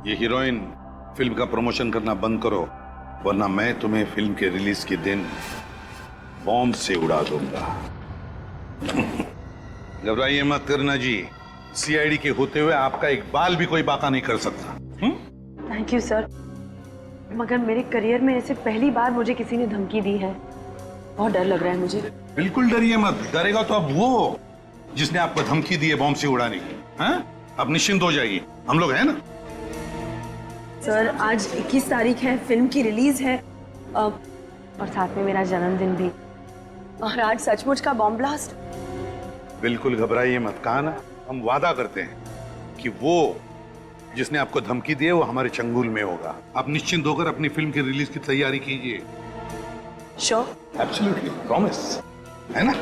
ये heroine film का promotion करना बंद करो, वरना मैं तुम्हें फिल्म के रिलीज के दिन बॉम्ब से उड़ा दूंगा। घबराइए मत करना जी, सीआईडी के होते हुए आपका एक बाल भी कोई बाका नहीं कर सकता। थैंक यू सर, मगर मेरे करियर में ऐसे पहली बार मुझे किसी ने धमकी दी है। बहुत डर लग रहा है मुझे। बिल्कुल डरिए मत, डरेगा तो अब वो जिसने आपको धमकी दी है बॉम्ब से उड़ाने की। हाँ? अब निश्चिंत हो जाइए, हम लोग हैं ना। सर आज 21 तारीख है, फिल्म की रिलीज है और साथ में मेरा जन्मदिन भी, और आज सचमुच का बॉम्ब ब्लास्ट। बिल्कुल घबराइए मत, कहा ना हम वादा करते हैं कि वो जिसने आपको धमकी दी है वो हमारे चंगुल में होगा। आप निश्चिंत होकर अपनी फिल्म की रिलीज की तैयारी कीजिए। श्योर? एब्सोल्युटली, प्रॉमिस, है ना।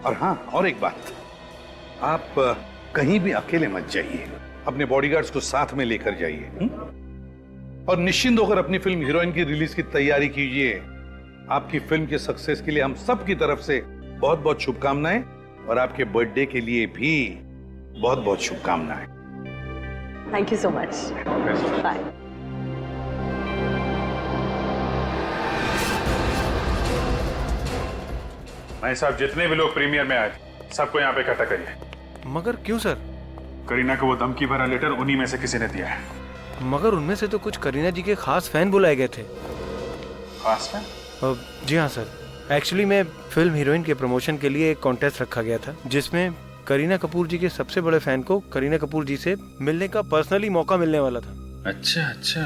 और हाँ, और एक बात, आप कहीं भी अकेले मत जाइए, अपने बॉडीगार्ड्स को साथ में लेकर जाइए। और निश्चिंत होकर अपनी फिल्म हीरोइन की रिलीज की तैयारी कीजिए। आपकी फिल्म के सक्सेस के लिए हम सब की तरफ से बहुत बहुत शुभकामनाएं, और आपके बर्थडे के लिए भी बहुत बहुत शुभकामनाएं। Thank you so much, bye. भाई साहब, जितने भी लोग प्रीमियर में आए थे सबको यहाँ पे इकट्ठा करिए। मगर क्यों सर? करीना को वो धमकी भरा लेटर उन्हीं में से किसी ने दिया है। मगर उनमें से तो कुछ करीना जी के खास फैन बुलाए गए थे। खास फैन? जी हाँ सर, एक्चुअली मैं फिल्म हीरोइन के प्रमोशन के लिए एक कॉन्टेस्ट रखा गया था, जिसमें करीना कपूर जी के सबसे बड़े फैन को करीना कपूर जी से मिलने का पर्सनली मौका मिलने वाला था। अच्छा अच्छा,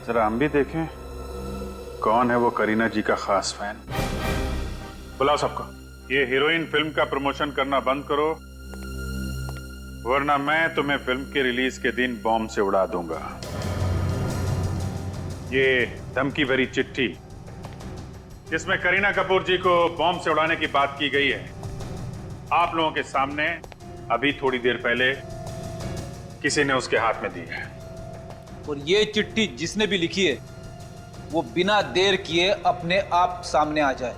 जरा हम भी देखें कौन है वो करीना जी का खास फैन। बुलाओ सबको। ये हीरोइन फिल्म का प्रमोशन करना बंद करो, वरना मैं तुम्हें फिल्म के रिलीज के दिन बॉम्ब से उड़ा दूंगा। ये धमकी भरी चिट्ठी जिसमें करीना कपूर जी को बॉम्ब से उड़ाने की बात की गई है, आप लोगों के सामने अभी थोड़ी देर पहले किसी ने उसके हाथ में दी है। और ये चिट्ठी जिसने भी लिखी है वो बिना देर किए अपने आप सामने आ जाए।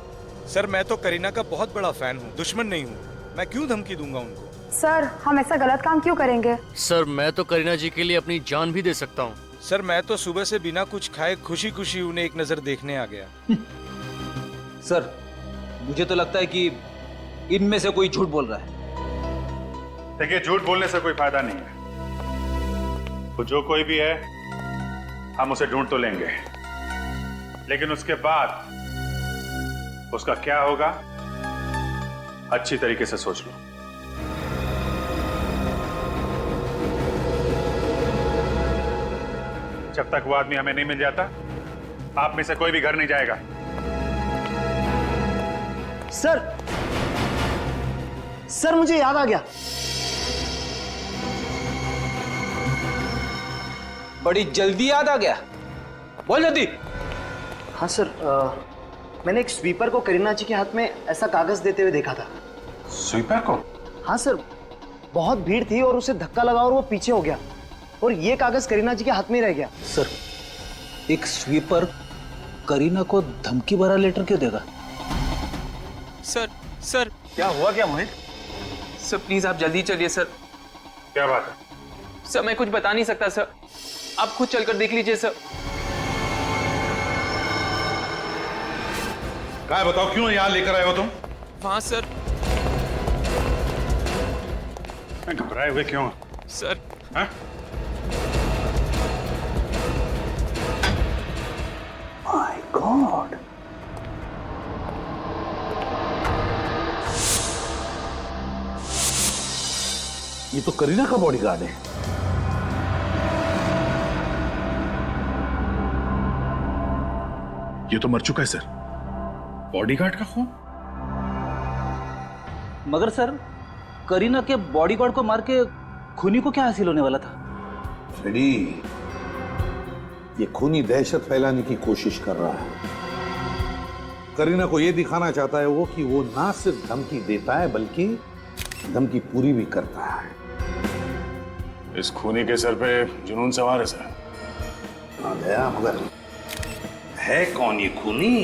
सर मैं तो करीना का बहुत बड़ा फैन हूँ, दुश्मन नहीं हूँ। मैं क्यों धमकी दूंगा उनको? सर हम ऐसा गलत काम क्यों करेंगे? सर मैं तो करीना जी के लिए अपनी जान भी दे सकता हूँ। सर मैं तो सुबह से बिना कुछ खाए खुशी खुशी उन्हें एक नजर देखने आ गया। सर मुझे तो लगता है कि इनमें से कोई झूठ बोल रहा है। देखिए, झूठ बोलने से कोई फायदा नहीं है। तो जो कोई भी है हम उसे ढूंढ तो लेंगे, लेकिन उसके बाद उसका क्या होगा अच्छी तरीके से सोच लो। जब तक वो आदमी हमें नहीं मिल जाता, आप में से कोई भी घर नहीं जाएगा। सर मुझे याद आ गया। बड़ी जल्दी याद आ गया, बोल जल्दी। हाँ सर, मैंने एक स्वीपर को करीना जी के हाथ में ऐसा कागज देते हुए देखा था। स्वीपर को? हाँ सर, बहुत भीड़ थी और उसे धक्का लगा और वो पीछे हो गया, और ये कागज करीना जी के हाथ में रह गया। सर एक स्वीपर करीना को धमकी भरा लेटर क्यों देगा? सर क्या हुआ क्या मोहित? सर प्लीज आप जल्दी चलिए सर। क्या बात है? सर मैं कुछ बता नहीं सकता सर, आप खुद चलकर देख लीजिए सर। क्या बताओ, क्यों यहाँ लेकर आए हो तुम? वहाँ सर। घबराए हुए क्यों सर? हाँ? माय गॉड, ये तो करीना का बॉडीगार्ड है। ये तो मर चुका है सर। बॉडीगार्ड का खून? मगर सर करीना के बॉडीगार्ड को मार के खूनी को क्या हासिल होने वाला था? फ्रेडी, ये खूनी दहशत फैलाने की कोशिश कर रहा है। करीना को ये दिखाना चाहता है वो कि वो ना सिर्फ धमकी देता है बल्कि धमकी पूरी भी करता है। इस खूनी के सर पे जुनून सवार है सर। आ गया, मगर है कौन ये खूनी?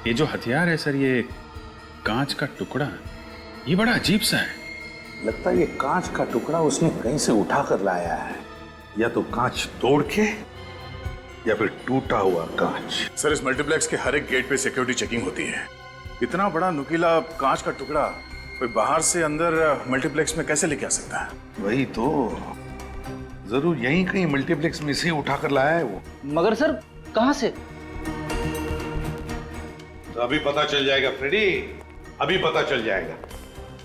ये जो हथियार है सर, ये कांच का टुकड़ा ये बड़ा अजीब सा है। लगता है ये कांच का टुकड़ा उसने कहीं से उठा कर लाया है, या तो कांच तोड़ के या फिर टूटा हुआ कांच। सर, इस मल्टीप्लेक्स के हर एक गेट पे सिक्योरिटी चेकिंग होती है। इतना बड़ा नुकीला कांच का टुकड़ा कोई बाहर से अंदर मल्टीप्लेक्स में कैसे लेके आ सकता है? वही तो, जरूर यहीं कहीं मल्टीप्लेक्स में से उठा कर लाया है वो। मगर सर कहां से? तो अभी पता चल जाएगा फ्रेडी, अभी पता चल जाएगा।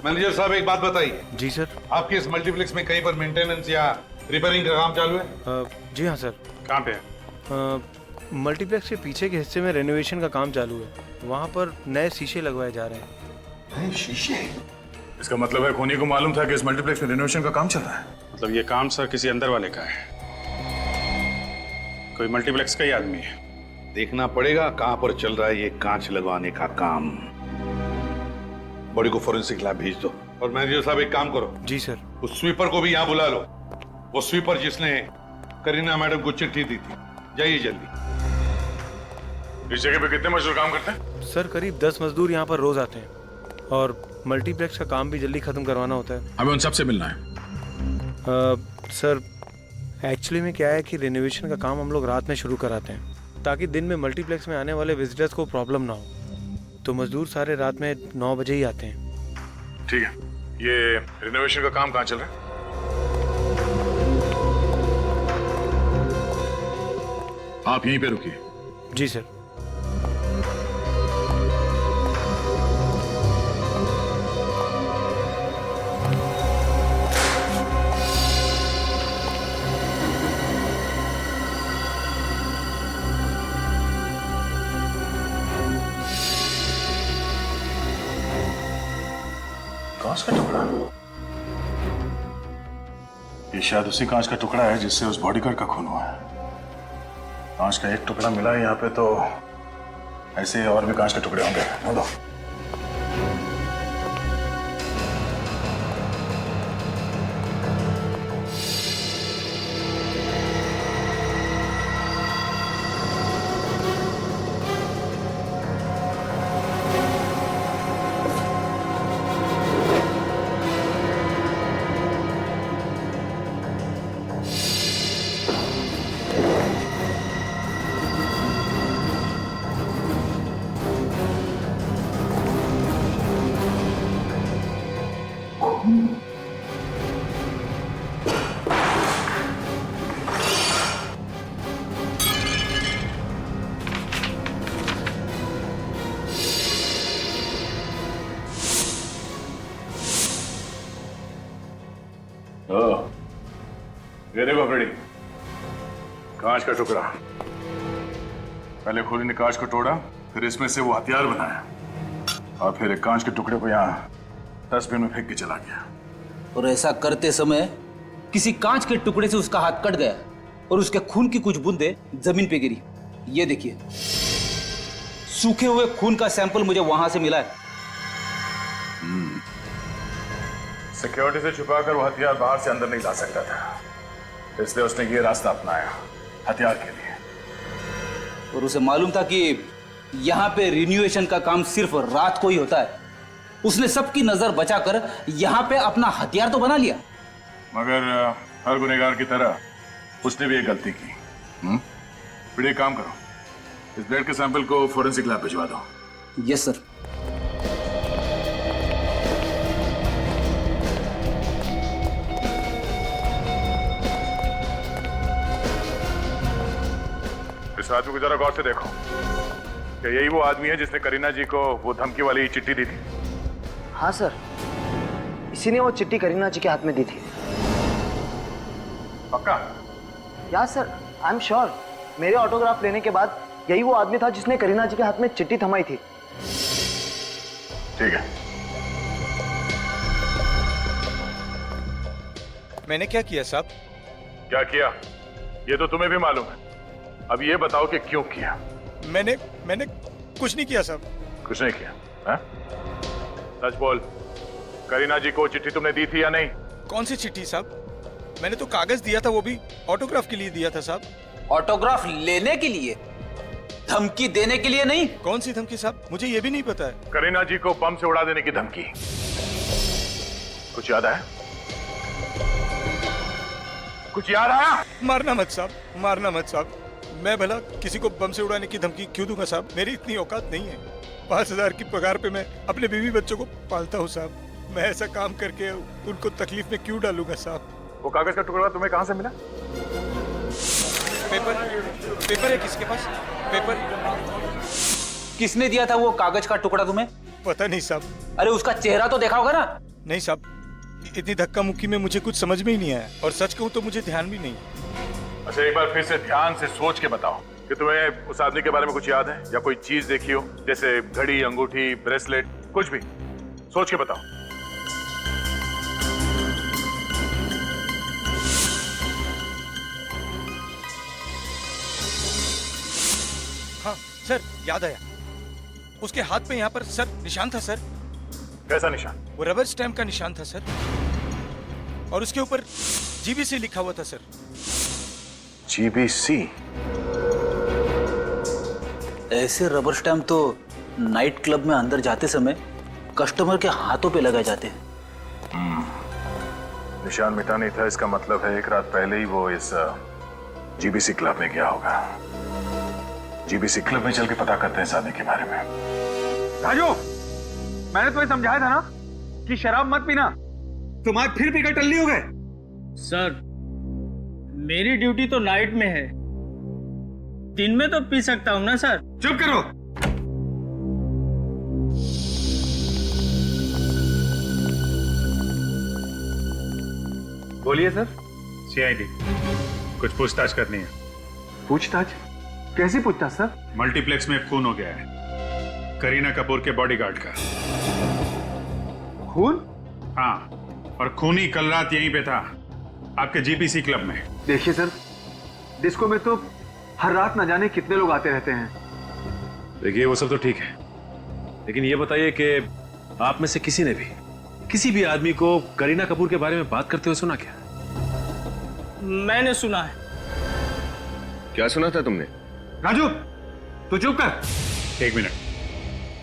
मैनेजर साहब एक बात बताइए। जी सर। आपके इस मल्टीप्लेक्स में कहीं पर मेंटेनेंस या रिपेयरिंग का काम चालू है? जी हाँ सर। कहाँ पे है? मल्टीप्लेक्स के पीछे के हिस्से में रेनोवेशन का काम चालू है। वहाँ पर नए शीशे लगवाए जा रहे हैं। नए शीशे? इसका मतलब है खूनी को मालूम था कि इस मल्टीप्लेक्स में रेनोवेशन का काम चल रहा है। मतलब ये काम सर किसी अंदर वाले का है, कोई मल्टीप्लेक्स का ही आदमी है। देखना पड़ेगा कहां पर चल रहा है ये कांच लगवाने का काम। बॉडी को फोरेंसिक लैब भेज दो। और मैनेजर साहब एक काम करो। जी सर। उस स्वीपर को भी यहाँ बुला लो, वो स्वीपर जिसने करीना मैडम को चिट्ठी दी थी। जाइए जल्दी। इस जगह पे कितने मजदूर काम करते हैं? सर करीब 10 मजदूर यहाँ पर रोज आते हैं, और मल्टीप्लेक्स का काम भी जल्दी खत्म करवाना होता है। हमें उन सबसे मिलना है। सर एक्चुअली में क्या है कि रिनोवेशन का काम हम लोग रात में शुरू कराते हैं, ताकि दिन में मल्टीप्लेक्स में आने वाले विजिटर्स को प्रॉब्लम ना हो। तो मजदूर सारे रात में 9 बजे ही आते हैं। ठीक है, ये रिनोवेशन का काम कहाँ चल रहा है? आप यहीं पे रुकिए। जी सर। कांच का टुकड़ा? ये शायद उसी कांच का टुकड़ा है जिससे उस बॉडीगार्ड का खून हुआ है। कांच का एक टुकड़ा मिला है यहाँ पे, तो ऐसे और भी कांच के टुकड़े होंगे। बोलो। ये देखो फ्रेडी, कांच का टुकड़ा। पहले खूनी ने कांच को तोड़ा, फिर इसमें से वो हथियार बनाया, और फिर एक कांच के टुकड़े को यहाँ डस्टबिन में फेंक के चला गया। और ऐसा करते समय किसी कांच के टुकड़े से उसका हाथ कट गया और उसके खून की कुछ बूंदें जमीन पे गिरी। ये देखिए, सूखे हुए खून का सैंपल मुझे वहां से मिला है। सिक्योरिटी से छुपाकर वो हथियार बाहर से अंदर नहीं ला सकता था, इसलिए उसने ये रास्ता अपनाया हथियार के लिए। और उसे मालूम था कि यहाँ पे रिन्यूएशन का काम सिर्फ रात को ही होता है। उसने सबकी नजर बचाकर यहाँ पे अपना हथियार तो बना लिया। मगर हर गुनहगार की तरह उसने भी एक गलती की। फिर एक काम करो, इस ब्लड के सैंपल को फोरेंसिक लैब भिजवा दो। Yes sir. इस आदमी को जरा गौर से देखो, क्या यही वो आदमी है जिसने करीना जी को वो धमकी वाली चिट्ठी दी थी? हाँ सर, इसी ने वो चिट्ठी करीना जी के हाथ में दी थी। पक्का? या सर, आई एम श्योर। मेरे ऑटोग्राफ लेने के बाद यही वो आदमी था जिसने करीना जी के हाथ में चिट्ठी थमाई थी। ठीक है। मैंने क्या किया साहब? क्या किया ये तो तुम्हें भी मालूम है, अब ये बताओ कि क्यों किया? मैंने कुछ नहीं किया साहब। कुछ नहीं किया? है? सच बोल, करीना जी को चिट्ठी तुमने दी थी या नहीं? कौन सी चिट्ठी साहब? मैंने तो कागज दिया था, वो भी ऑटोग्राफ के लिए दिया था साहब। ऑटोग्राफ लेने के लिए, धमकी देने के लिए नहीं। कौन सी धमकी साहब? मुझे ये भी नहीं पता है। करीना जी को बम से उड़ा देने की धमकी। कुछ याद आया? कुछ याद आया? मारना मत साहब, मारना मत साहब। मैं भला किसी को बम से उड़ाने की धमकी क्यों दूंगा साहब? मेरी इतनी औकात नहीं है। 5,000 की पगार पे मैं अपने बीवी बच्चों को पालता हूँ साहब। मैं ऐसा काम करके उनको तकलीफ में क्यों डालूंगा साहब? वो कागज का टुकड़ा तुम्हें कहां से मिला? पेपर है किसके पास? पेपर किसने दिया था वो कागज का टुकड़ा तुम्हें? पता नहीं साहब। अरे उसका चेहरा तो देखा होगा ना? नहीं साहब, इतनी धक्का मुक्की में मुझे कुछ समझ में ही नहीं आया, और सच कहूँ तो मुझे ध्यान भी नहीं। अच्छा, एक बार फिर से ध्यान से सोच के बताओ कि तुम्हें उस आदमी के बारे में कुछ याद है या कोई चीज देखी हो, जैसे घड़ी, अंगूठी, ब्रेसलेट, कुछ भी। सोच के बताओ। हाँ सर, याद आया। उसके हाथ पे यहाँ पर सर निशान था सर। कैसा निशान? वो रबर स्टैम्प का निशान था सर, और उसके ऊपर जीबीसी लिखा हुआ था सर। जीबीसी? ऐसे रबर स्टैम्प तो नाइट क्लब में अंदर जाते समय कस्टमर के हाथों पे लगाए जाते हैं। निशान मिटा नहीं था, इसका मतलब है एक रात पहले ही वो इस जीबीसी क्लब में गया होगा। जीबीसी क्लब में चल के पता करते हैं इस आदमी के बारे में। राजू, मैंने तुम्हें समझाया था ना कि शराब मत पीना। तुम आज फिर पीकर टल्ली हो गए। सर, मेरी ड्यूटी तो नाइट में है, दिन में तो पी सकता हूँ ना सर। चुप करो। बोलिए सर। सीआईडी, कुछ पूछताछ करनी है। पूछताछ? कैसी पूछताछ सर? मल्टीप्लेक्स में एक खून हो गया है, करीना कपूर के बॉडीगार्ड का। खून? हाँ, और खूनी कल रात यहीं पे था, आपके जीबीसी क्लब में। देखिए सर, डिस्को में तो हर रात न जाने कितने लोग आते रहते हैं। देखिए वो सब तो ठीक है, लेकिन ये बताइए कि आप में से किसी ने भी किसी भी आदमी को करीना कपूर के बारे में बात करते हुए सुना क्या? मैंने सुना है। क्या सुना था तुमने? राजू, तू चुप कर। एक मिनट,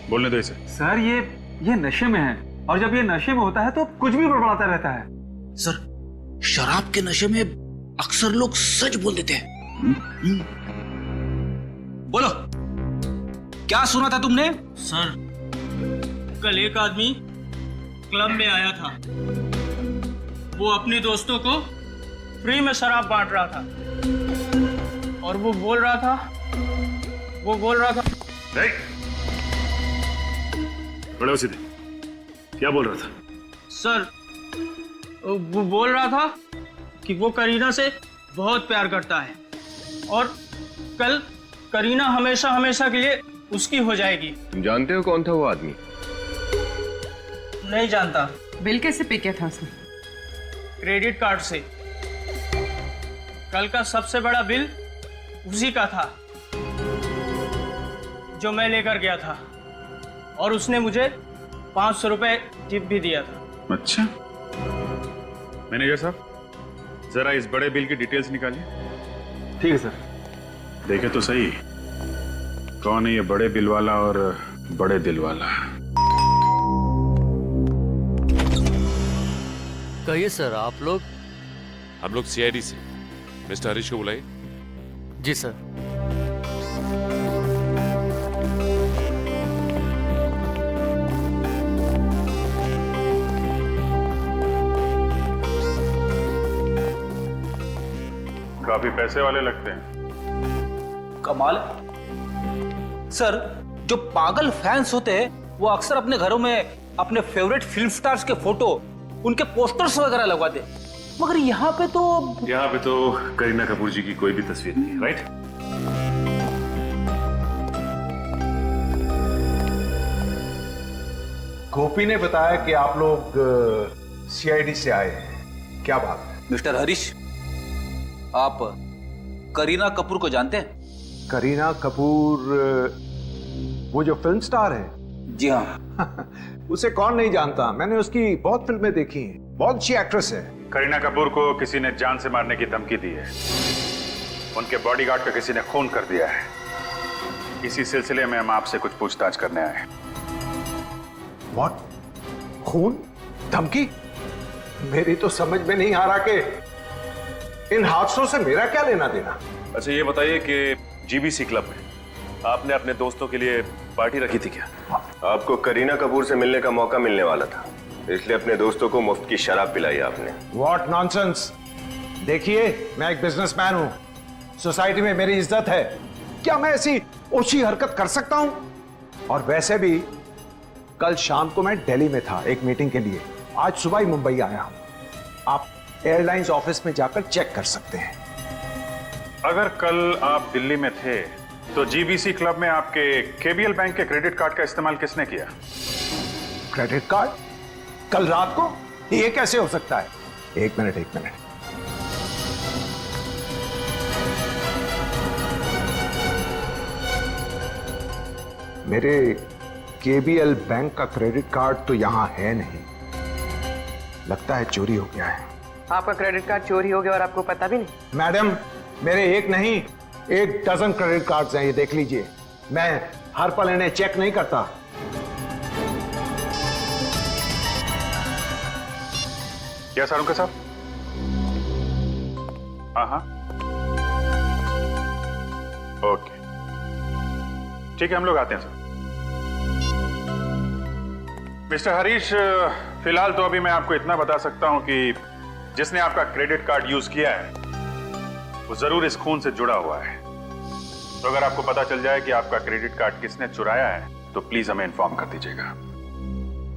बोलने दो इसे। सर, ये नशे में है, और जब ये नशे में होता है तो कुछ भी बड़बड़ाता रहता है। सर, शराब के नशे में अक्सर लोग सच बोल देते हैं। बोलो, क्या सुना था तुमने? सर, कल एक आदमी क्लब में आया था। वो अपने दोस्तों को फ्री में शराब बांट रहा था, और वो बोल रहा था नहीं, बड़े सीधे, क्या बोल रहा था? सर, वो बोल रहा था कि वो करीना से बहुत प्यार करता है, और कल करीना हमेशा हमेशा के लिए उसकी हो जाएगी। तुम जानते हो कौन था वो आदमी? नहीं जानता। बिल कैसे पे किया था उसने? क्रेडिट कार्ड से। कल का सबसे बड़ा बिल उसी का था, जो मैं लेकर गया था, और उसने मुझे 500 रुपए टिप भी दिया था। अच्छा, मैनेजर साहब, जरा इस बड़े बिल की डिटेल्स निकालिए। ठीक है सर। देखे तो सही, कौन है ये बड़े बिल वाला और बड़े दिल वाला? कहिए सर, आप लोग? हम लोग सीआईडी से। मिस्टर हरीश को बुलाइए। जी सर। काफी पैसे वाले लगते हैं। कमाल। सर, जो पागल फैंस होते हैं वो अक्सर अपने घरों में अपने फेवरेट फिल्म स्टार्स के फोटो, उनके पोस्टर्स वगैरह लगवाते, मगर यहाँ पे तो करीना कपूर जी की कोई भी तस्वीर नहीं है, राइट? गोपी ने बताया कि आप लोग सीआईडी से आए हैं, क्या बात है? मिस्टर हरीश, आप करीना कपूर को जानते हैं? करीना कपूर, वो जो फिल्म स्टार है? जी हाँ। उसे कौन नहीं जानता, मैंने उसकी बहुत फिल्में देखी हैं, बहुत अच्छी एक्ट्रेस है। करीना कपूर को किसी ने जान से मारने की धमकी दी है, उनके बॉडीगार्ड का किसी ने खून कर दिया है। इसी सिलसिले में हम आपसे कुछ पूछताछ करने आए हैं। व्हाट? खून? धमकी? मेरी तो समझ में नहीं आ रहा कि इन हादसों से मेरा क्या लेना देना। अच्छा ये बताइए कि जीबीसी क्लब में आपने अपने दोस्तों के लिए पार्टी रखी थी क्या? आपको करीना कपूर से मिलने का मौका मिलने वाला था, इसलिए अपने दोस्तों को मुफ्त की शराब पिलाई आपने। What nonsense. देखिए, मैं एक बिजनेसमैन हूं, सोसाइटी में मेरी इज्जत है, क्या मैं ऐसी ओछी हरकत कर सकता हूं? और वैसे भी कल शाम को मैं दिल्ली में था एक मीटिंग के लिए, आज सुबह ही मुंबई आया हूं। आप एयरलाइंस ऑफिस में जाकर चेक कर सकते हैं। अगर कल आप दिल्ली में थे तो जीबीसी क्लब में आपके केबीएल बैंक के क्रेडिट कार्ड का इस्तेमाल किसने किया? Credit card? कल रात को? ये कैसे हो सकता है? एक मिनट। मेरे केबीएल बैंक का क्रेडिट कार्ड तो यहां है नहीं, लगता है चोरी हो गया है। आपका क्रेडिट कार्ड चोरी हो गया और आपको पता भी नहीं? मैडम, मेरे एक नहीं 1 डजन क्रेडिट कार्ड्स हैं, ये देख लीजिए। मैं हर पल इन्हें चेक नहीं करता। क्या सारुंका साहब? हाँ, ओके, ठीक है, हम लोग आते हैं सर। मिस्टर हरीश, फिलहाल तो अभी मैं आपको इतना बता सकता हूं कि जिसने आपका क्रेडिट कार्ड यूज किया है वो जरूर इस खून से जुड़ा हुआ है। तो अगर आपको पता चल जाए कि आपका क्रेडिट कार्ड किसने चुराया है तो प्लीज हमें इन्फॉर्म कर दीजिएगा।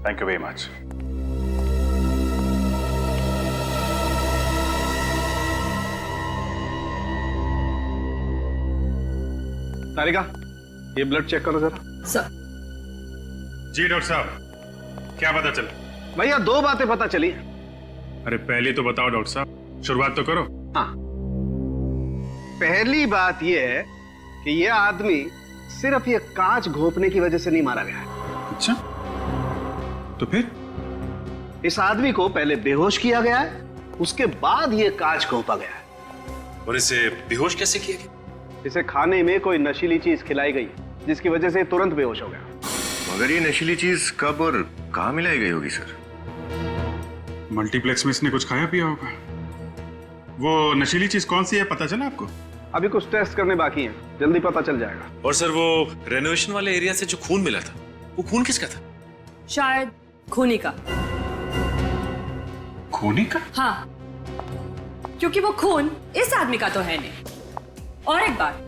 Thank you very much. Tarika, ये ब्लड चेक करो जरा। सर। जी डॉक्टर साहब, क्या पता चला? भैया 2 बातें पता चली। अरे पहली तो बताओ डॉक्टर साहब, शुरुआत तो करो। हाँ, पहली बात यह है कि यह आदमी सिर्फ ये कांच घोंपने की वजह से नहीं मारा गया है। अच्छा, तो फिर? इस आदमी को पहले बेहोश किया गया है, उसके बाद ये कांच घोंपा गया है। और इसे बेहोश कैसे किया गया? इसे खाने में कोई नशीली चीज खिलाई गई जिसकी वजह से तुरंत बेहोश हो गया। मगर ये नशीली चीज कब और कहां मिलाई गई होगी सर? मल्टीप्लेक्स में इसने कुछ खाया पिया होगा। वो नशीली चीज कौन सी है, पता चला आपको? अभी कुछ टेस्ट करने बाकी हैं, जल्दी पता चल जाएगा। और सर वो रेनोवेशन वाले एरिया से जो खून मिला था, वो खून किसका था? शायद खूनी का। खूनी का? हाँ, क्योंकि वो खून इस आदमी का तो है नहीं। और एक बात,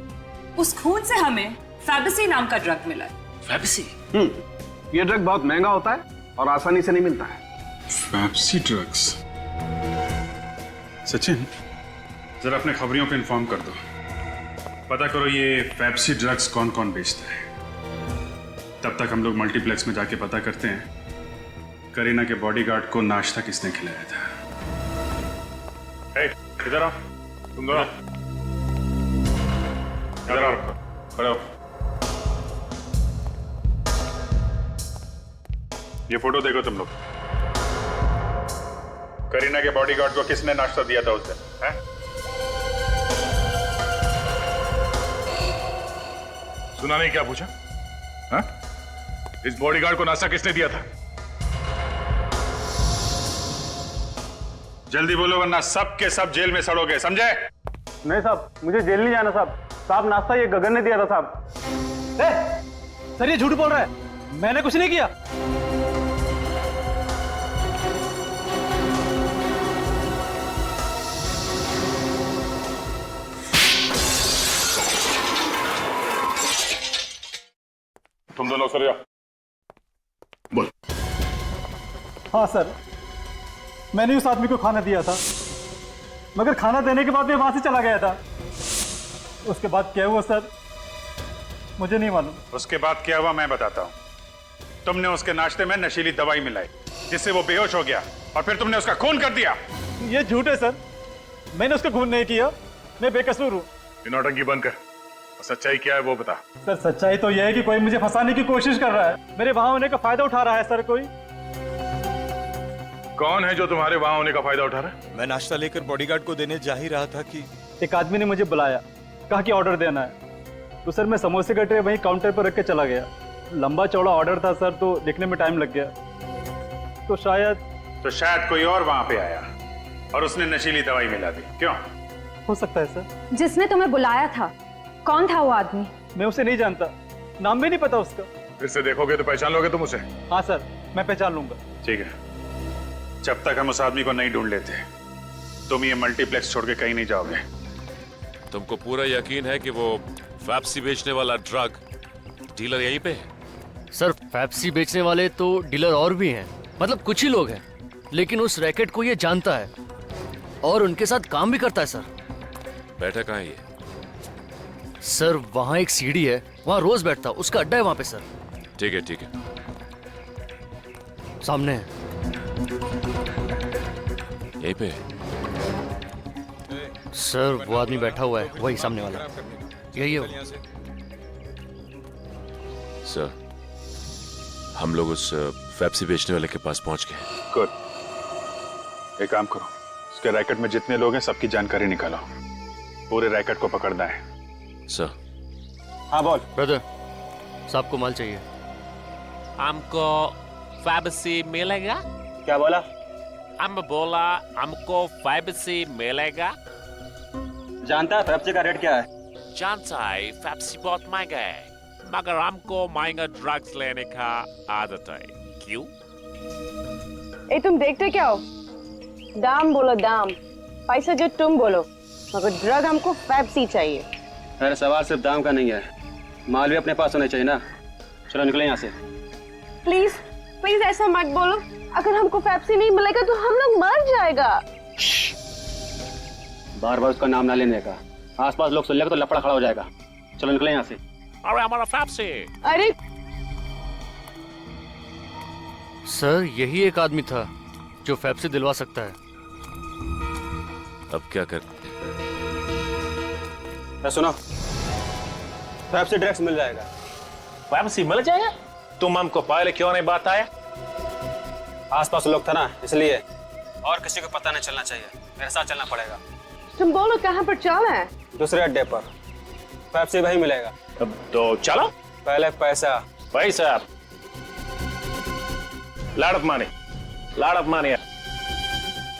उस खून से हमें फैबेसी नाम का ड्रग मिला है। फैबेसी? ये ड्रग बहुत महंगा होता है और आसानी से नहीं मिलता है। Fabaceae drugs? सचिन, जरा अपने खबरियों को इन्फॉर्म कर दो, पता करो ये फैबेसी ड्रग्स कौन कौन बेचता है। तब तक हम लोग मल्टीप्लेक्स में जाके पता करते हैं करीना के बॉडीगार्ड को नाश्ता किसने खिलाया था। इधर आओ, तुम दोनों इधर आओ, खड़े हो। ये फोटो देखो तुम लोग, करीना के बॉडीगार्ड को किसने नाश्ता दिया था उस दिन, हैं? सुना नहीं क्या पूछा? हाँ? इस बॉडीगार्ड को नाश्ता किसने दिया था? जल्दी बोलो वरना सब के सब जेल में सड़ोगे, समझे? नहीं साहब, मुझे जेल नहीं जाना साहब। साहब, नाश्ता ये गगन ने दिया था साहब। सर ये झूठ बोल रहा है, मैंने कुछ नहीं किया। तुम दोनों सर जाओ। बोल। हाँ सर, मैंने उस आदमी को खाना दिया था, मगर खाना देने के बाद मैं वहां से चला गया था। उसके बाद क्या हुआ सर, मुझे नहीं मालूम। उसके बाद क्या हुआ मैं बताता हूँ। तुमने उसके नाश्ते में नशीली दवाई मिलाई जिससे वो बेहोश हो गया और फिर तुमने उसका खून कर दिया। ये झूठ है सर, मैंने उसका खून नहीं किया, मैं बेकसूर हूँ। नौटंकी बंद कर, सच्चाई क्या है वो बता। सर सच्चाई तो यह है कि कोई मुझे फंसाने की कोशिश कर रहा है, मेरे वहां होने का फायदा उठा रहा है सर। कोई कौन है जो तुम्हारे वहां होने का फायदा उठा रहा है? मैं नाश्ता लेकर बॉडीगार्ड को देने जा ही रहा था कि एक आदमी ने मुझे बुलाया, कहा कि ऑर्डर देना है। तो सर मैं समोसे का ट्रे वहीं काउंटर पर रख के चला गया। लंबा चौड़ा ऑर्डर था सर, तो लिखने में टाइम लग गया। तो शायद तो शायद कोई और वहां पे आया और उसने नशीली दवाई मिला दी। क्यों? हो सकता है सर। जिसने तुम्हें बुलाया था, कौन था वो आदमी? मैं उसे नहीं जानता, नाम भी नहीं पता उसका। फिर से देखोगे तो पहचान लोगे तुम उसे? हाँ सर, मैं पहचान लूंगा। ठीक है, जब तक हम उस आदमी को नहीं ढूंढ लेते तुम ये मल्टीप्लेक्स छोड़ के कहीं नहीं जाओगे। तुमको पूरा यकीन है कि वो फैप्सी बेचने वाला ड्रग डीलर यहीं पे है? सर पेप्सी बेचने वाले तो डीलर और भी हैं, मतलब कुछ ही लोग हैं, लेकिन उस रैकेट को ये जानता है और उनके साथ काम भी करता है सर। बैठा कहाँ है ये? सर वहाँ एक सीढ़ी है, वहाँ रोज बैठता, उसका अड्डा है वहाँ पे सर। ठीक है ठीक है, सामने है। यहीं पे है? सर वो आदमी बैठा हुआ है, वही सामने वाला, यही है वो। सर हम लोग उस पेप्सी बेचने वाले के पास पहुंच गए। गुड, एक काम करो, उसके रैकेट में जितने लोग हैं सबकी जानकारी निकालो, पूरे रैकेट को पकड़ना है। सर। हाँ बोल। ब्रदर साहब को माल चाहिए। हमको पेप्सी मिलेगा? क्या बोला? हम बोला हमको पेप्सी मिलेगा। जानता है पेप्सी का रेट क्या है? जानता है, पेप्सी बहुत महंगा है, मगर हमको महंगा ड्रग्स लेने का आदत है। क्यों? ए तुम देखते क्या हो? दाम बोलो दाम, पैसा जो तुम बोलो, मगर ड्रग हमको पेप्सी चाहिए। अरे सवाल सिर्फ दाम का नहीं है, माल भी अपने पास होना चाहिए ना। चलो निकले यहाँ से। प्लीज प्लीज ऐसा मत बोलो, अगर हमको पेप्सी नहीं मिलेगा तो हम लोग मर जाएगा। बार बार उसका नाम ना लेने का, आसपास लोग सुन लेगा तो लफड़ा खड़ा हो जाएगा। चलो निकले यहाँ से। अरे हमारा पेप्सी। अरे सर यही एक आदमी था जो पेप्सी दिलवा सकता है। अब क्या कर? सुनो, पेप्सी ड्रग्स मिल जाएगा। पेप्सी मिल जाएगा? तुम हमको पहले क्यों नहीं बताया? आसपास लोग था ना, इसलिए। और किसी को पता नहीं चलना चाहिए, मेरे साथ चलना पड़ेगा। तुम बोलो कहाँ पर चलना है? दूसरे अड्डे पर पेप्सी वही मिलेगा। तो चलो। पहले पैसा। पैसा? लाड़प माने, लाड़प माने।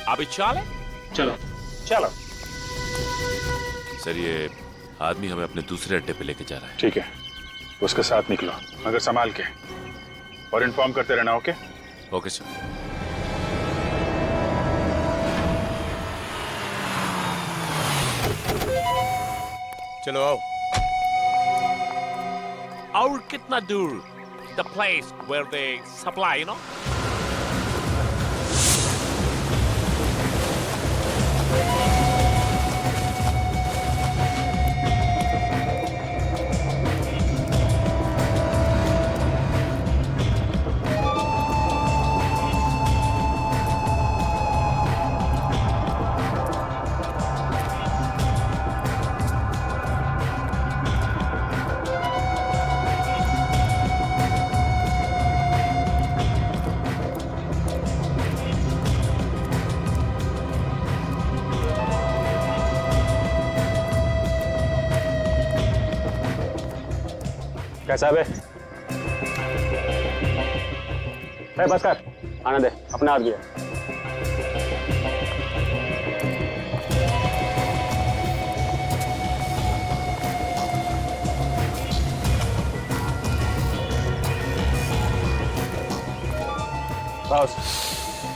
अभी चले? चलो चलो। सर ये आदमी हमें अपने दूसरे अड्डे पे लेके जा रहा है। ठीक है, उसके साथ निकलो, मगर संभाल के, और इन्फॉर्म करते रहना। ओके? Okay sir. चलो आओ। और कितना दूर? The place where they supply, you know? कैसा बे? बस कर, आने दे, अपना आदमी है। बॉस,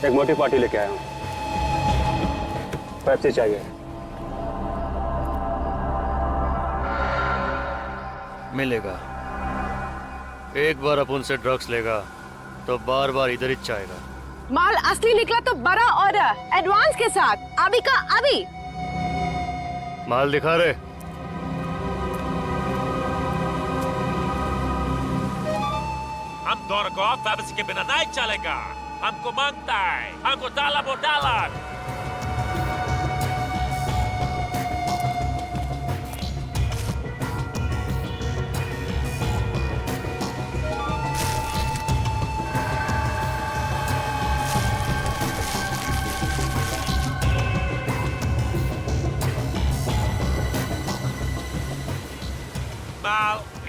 एक मोटी पार्टी लेके आया हूँ, पेप्सी चाहिए। मिलेगा। एक बार अपन से ड्रग्स लेगा तो बार बार इधर ही चाहेगा। माल असली निकला तो बड़ा ऑर्डर, एडवांस के साथ, अभी का अभी। माल दिखा रहे। हम दोनों को पेप्सी के बिना नहीं चलेगा। हमको मांगता है, हमको $1। माल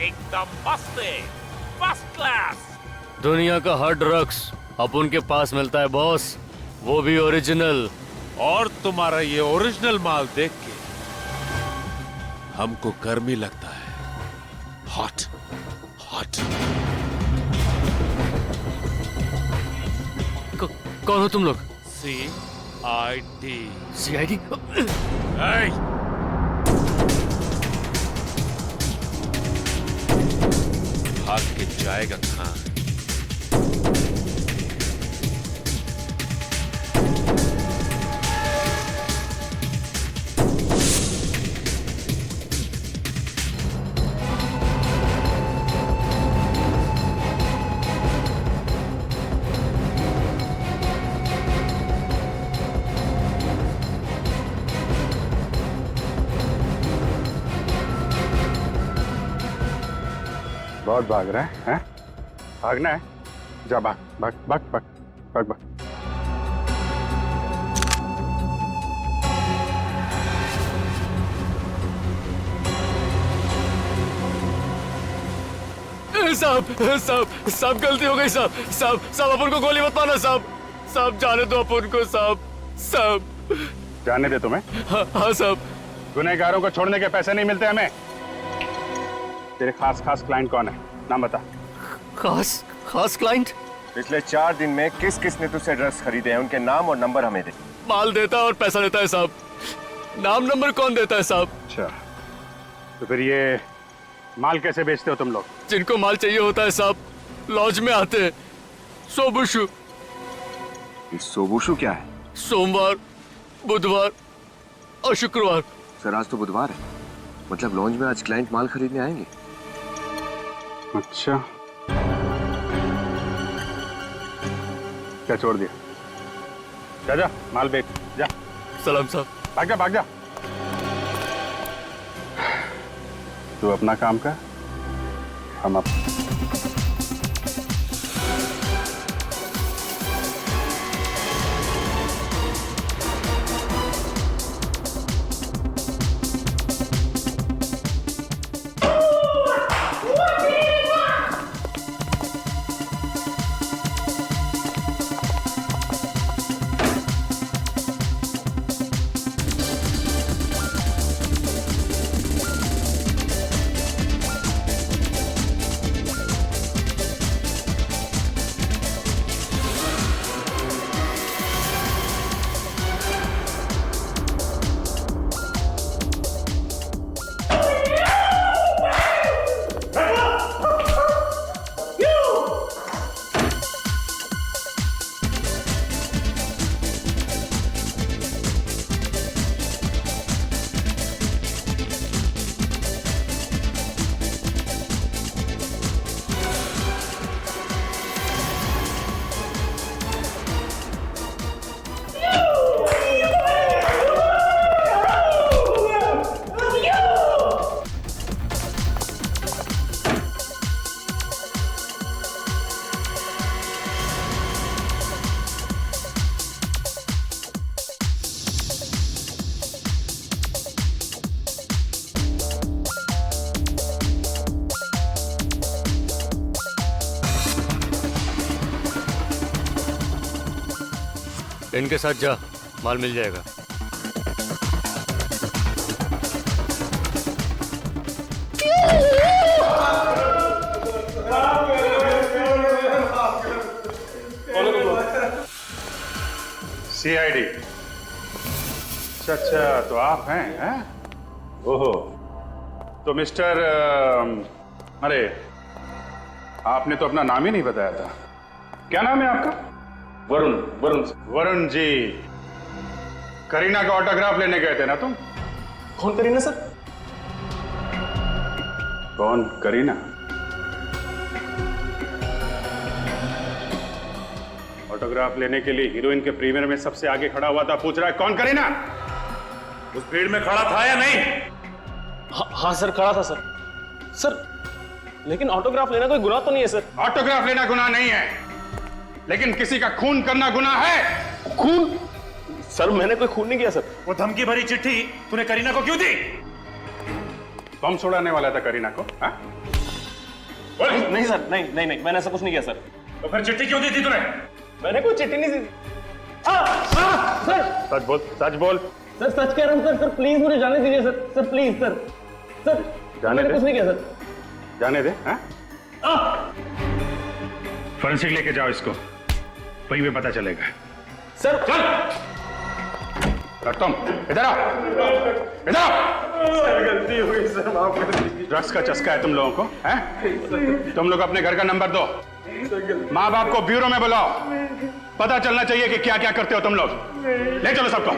एकदम मस्त है, फर्स्ट क्लास। दुनिया का हर ड्रग्स अपन के पास मिलता है बॉस। वो भी ओरिजिनल। और तुम्हारा ये ओरिजिनल माल देख के हमको गर्मी लगता है। Hot hot. कौन हो तुम लोग? CID। CID? भाग के जाएगा कहां? बहुत भाग रहा है, हैं? भागना है? जा भाग भाग भाग भाग भाग भाग। साहब साहब साहब गलती हो गई साहब। साहब साहब अपन को गोली मत मारना साहब। साहब जाने दो अपन को साहब। साहब जाने दे तुम्हें? हाँ साहब। गुनहगारों को छोड़ने के पैसे नहीं मिलते हमें। तेरे खास क्लाइंट कौन है? नाम बता। खास क्लाइंट? पिछले 4 दिन में किस किस ने तुझसे ड्रग्स खरीदे हैं, उनके नाम और नंबर हमें दे। माल देता है और पैसा लेता है साहब। नाम नंबर कौन देता है साहब? अच्छा, तो फिर ये माल कैसे बेचते हो तुम लोग? जिनको माल चाहिए होता है साहब लॉज में आते हैं। सोबुशु। ये सोबुशु क्या है? सोमवार, बुधवार और शुक्रवार। सर आज तो बुधवार है, मतलब लॉन्ज में आज क्लाइंट माल खरीदने आएंगे। अच्छा, क्या छोड़ दिया? जा जा माल बेच जा। सलाम साहब। भाग जा भाग जा। तू अपना काम कर, हम इनके साथ जा, माल मिल जाएगा। CID। अच्छा, तो आप हैं? ओहो, तो मिस्टर अरे आपने तो अपना नाम ही नहीं बताया था। क्या नाम है आपका? वरुण जी। करीना का ऑटोग्राफ लेने गए थे ना तुम? कौन करीना सर? कौन करीना? ऑटोग्राफ लेने के लिए हीरोइन के प्रीमियर में सबसे आगे खड़ा हुआ था, पूछ रहा है कौन करीना? उस भीड़ में खड़ा था या नहीं? हाँ सर, खड़ा था सर। सर लेकिन ऑटोग्राफ लेना कोई गुनाह तो नहीं है सर। ऑटोग्राफ लेना गुनाह नहीं है, लेकिन किसी का खून करना गुनाह है। खून? सर मैंने कोई खून नहीं किया सर। वो धमकी भरी चिट्ठी तूने करीना को क्यों दी? बम छुड़ाने वाला था करीना को? नहीं सर, नहीं मैंने ऐसा कुछ नहीं किया सर। तो फिर चिट्ठी क्यों दी थी तूने? मैंने कोई चिट्ठी नहीं दी। सर सच बोल, सच बोल। सर सच कह रहा हूँ सर। सर प्लीज मुझे जाने दीजिए sir. Sir please sir. Sir जाने मैंने दे। कुछ नहीं किया सर। जाने दे। हाँ? फॉरेंसिक लेके जाओ इसको, वहीं पे पता चलेगा। सर चल तुम इधर आओ, इधर आओ। सर गलती हुई सर, माफ कर दीजिए। ड्रग्स का चस्का है तुम लोगों को, हैं? तुम लोग अपने घर का नंबर दो, माँ बाप को ब्यूरो में बुलाओ, पता चलना चाहिए कि क्या क्या करते हो तुम लोग। ले चलो सबको।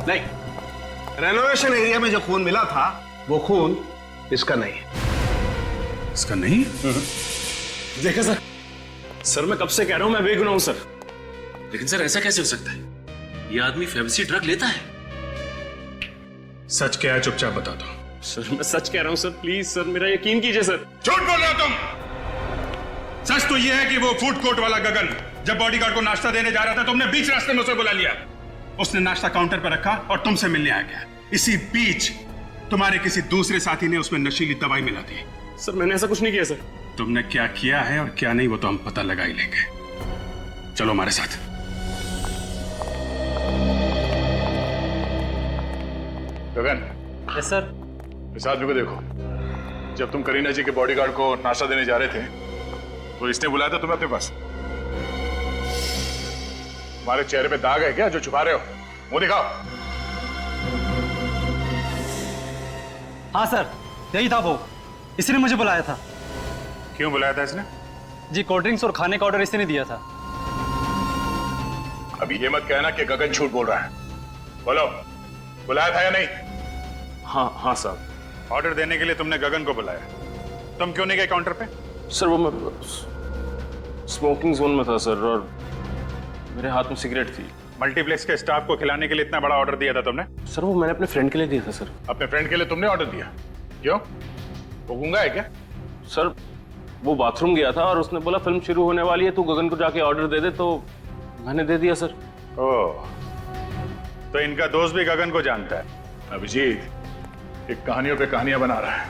नहीं, रेनोवेशन एरिया में जो खून मिला था वो खून इसका नहीं है। इसका नहीं? देखा सर, सर मैं कब से कह रहा हूं मैं बेगुनाह हूं सर। लेकिन सर ऐसा कैसे हो सकता है? ये आदमी फेविसी ड्रग लेता है। सच क्या है चुपचाप बता दो। सर मैं सच कह रहा हूं सर, प्लीज सर मेरा यकीन कीजिए सर। झूठ बोल रहे हो तुम। सच तो यह है कि वो फूड कोर्ट वाला गगन जब बॉडीगार्ड को नाश्ता देने जा रहा था, तुमने बीच रास्ते में उसे बुला लिया। उसने नाश्ता काउंटर पर रखा और तुमसे मिलने आ गया। इसी बीच तुम्हारे किसी दूसरे साथी ने उसमें नशीली दवाई मिला दी। सर मैंने ऐसा कुछ नहीं किया सर। तुमने क्या किया है और क्या नहीं वो तो हम पता लगा ही लेंगे। चलो हमारे साथ। गगन। Yes sir. इस आदमी को देखो। जब तुम करीना जी के बॉडीगार्ड को नाश्ता देने जा रहे थे तो इसने बुलाया था तुम्हें अपने पास। तुम्हारे चेहरे पे दाग है क्या जो छुपा रहे हो? मुंह दिखाओ। हाँ सर, यही था वो। इसने मुझे बुलाया था। क्यों बुलाया था इसने? जी कोल्ड ड्रिंक्स और खाने का ऑर्डर इसने दिया था। अभी ये मत कहना कि गगन झूठ बोल रहा है। बोलो, बुलाया था या नहीं? हाँ साहब। ऑर्डर देने के लिए तुमने गगन को बुलाया, तुम क्यों नहीं गए काउंटर पे? सर वो मैं स्मोकिंग जोन में था सर, और मेरे हाथ में सिगरेट थी। मल्टीप्लेक्स के स्टाफ को खिलाने के लिए इतना बड़ा ऑर्डर दिया था तुमने? सर वो मैंने अपने फ्रेंड के लिए दिया था सर। अपने फ्रेंड के लिए तुमने ऑर्डर दिया? क्यों? वो गूंगा है क्या? सर वो बाथरूम गया था और उसने बोला फिल्म शुरू होने वाली है, तू गगन को जाके ऑर्डर दे दे, तो मैंने दे दिया सर। ओह, तो इनका दोस्त भी गगन को जानता है। अभिजीत एक कहानियों पे कहानियां बना रहा है,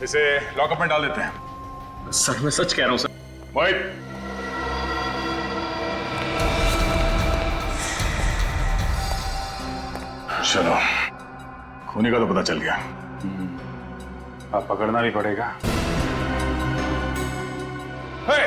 इसे लॉकअप में डाल देते हैं। सर मैं सच कह रहा हूं सर। मोहित, चलो खूनी का तो पता चल गया, अब पकड़ना भी पड़ेगा। हे!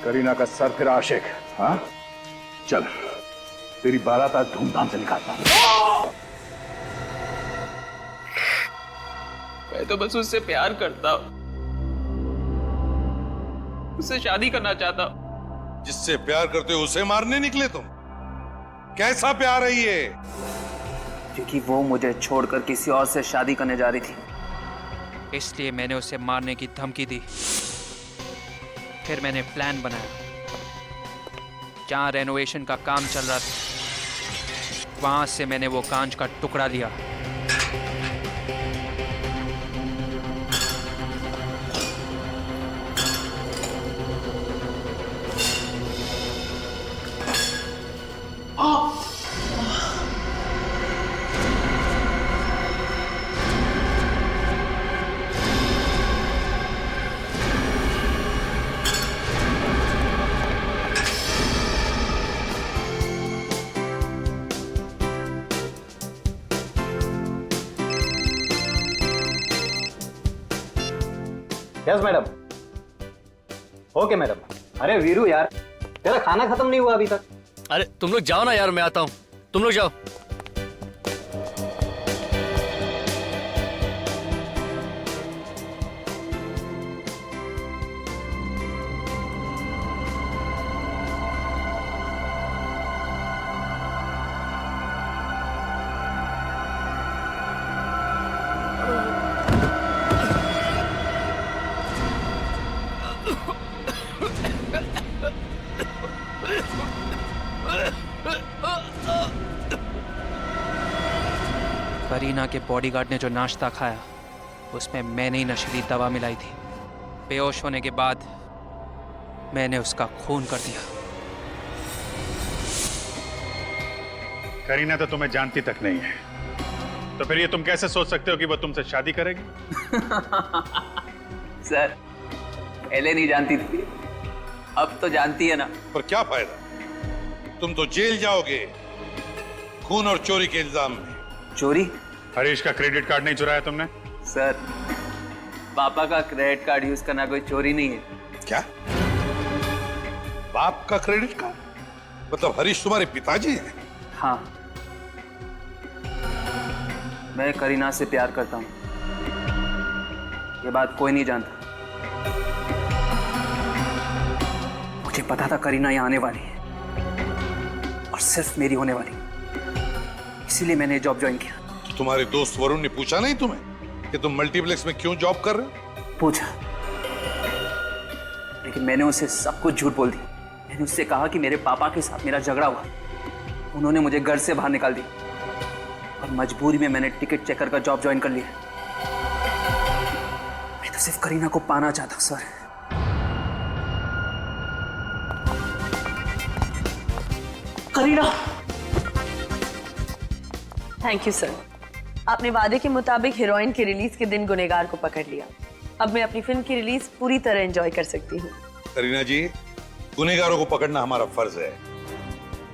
करीना का सर फिर आशिक। हाँ चल, तेरी बारात आज धूमधाम से निकालता हूं। मैं तो बस उससे प्यार करता हूं। उससे शादी करना चाहता। जिससे प्यार करते हो उसे मारने निकले तुम? कैसा प्यार है ये? क्योंकि वो मुझे छोड़कर किसी और से शादी करने जा रही थी, इसलिए मैंने उसे मारने की धमकी दी। फिर मैंने प्लान बनाया। जहाँ रेनोवेशन का काम चल रहा था वहां से मैंने वो कांच का टुकड़ा लिया। Yes madam. Okay madam. अरे वीरू यार, तेरा खाना खत्म नहीं हुआ अभी तक। अरे तुम लोग जाओ ना यार, मैं आता हूँ। तुम लोग जाओ। करीना के बॉडीगार्ड ने जो नाश्ता खाया उसमें मैंने ही नशीली दवा मिलाई थी। बेहोश होने के बाद मैंने उसका खून कर दिया। करीना तो तुम्हें जानती तक नहीं है, तो फिर ये तुम कैसे सोच सकते हो कि वो तुमसे शादी करेगी? सर, पहले नहीं जानती थी, अब तो जानती है ना। पर क्या फायदा, तुम तो जेल जाओगे खून और चोरी के इल्जाम में। चोरी? हरीश का क्रेडिट कार्ड नहीं चुराया तुमने? सर, पापा का क्रेडिट कार्ड यूज करना कोई चोरी नहीं है। क्या? बाप का क्रेडिट कार्ड? मतलब हरीश तुम्हारे पिताजी हैं? हाँ, मैं करीना से प्यार करता हूँ, ये बात कोई नहीं जानता। मुझे पता था करीना यहाँ आने वाली है और सिर्फ मेरी होने वाली, इसीलिए मैंने जॉब ज्वाइन किया। तो तुम्हारे दोस्त वरुण ने पूछा नहीं तुम्हें कि तुम मल्टीप्लेक्स में क्यों जॉब कर रहे हो? पूछा, लेकिन मैंने उसे सब कुछ झूठ बोल दी। मैंने उससे कहा कि मेरे पापा के साथ मेरा झगड़ा हुआ, उन्होंने मुझे घर से बाहर निकाल दिया और मजबूरी में मैंने टिकट चेकर का जॉब ज्वाइन कर लिया। मैं तो सिर्फ करीना को पाना चाहता हूं sir. Kareena. Thank you sir, आपने वादे के मुताबिक हीरोइन के रिलीज के दिन गुनहगार को पकड़ लिया। अब मैं अपनी फिल्म की रिलीज पूरी तरह एंजॉय कर सकती हूँ। करीना जी, गुनहगारों को पकड़ना हमारा फर्ज है।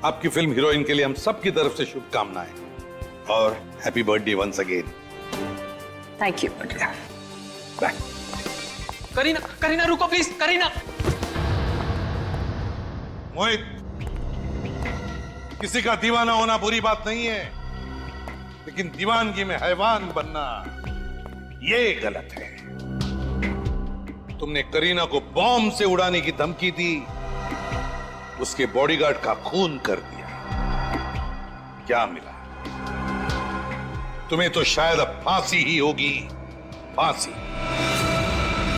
आपकी फिल्म हीरोइन के लिए हम सबकी तरफ से शुभकामनाएं और happy birthday once again. Thank you. Bye. Kareena, Kareena रुको प्लीज। करीना। मोहित, किसी का दीवाना होना बुरी बात नहीं है, लेकिन दीवानगी में हैवान बनना ये गलत है। तुमने करीना को बॉम्ब से उड़ाने की धमकी दी, उसके बॉडीगार्ड का खून कर दिया। क्या मिला तुम्हें? तो शायद अब फांसी ही होगी। फांसी।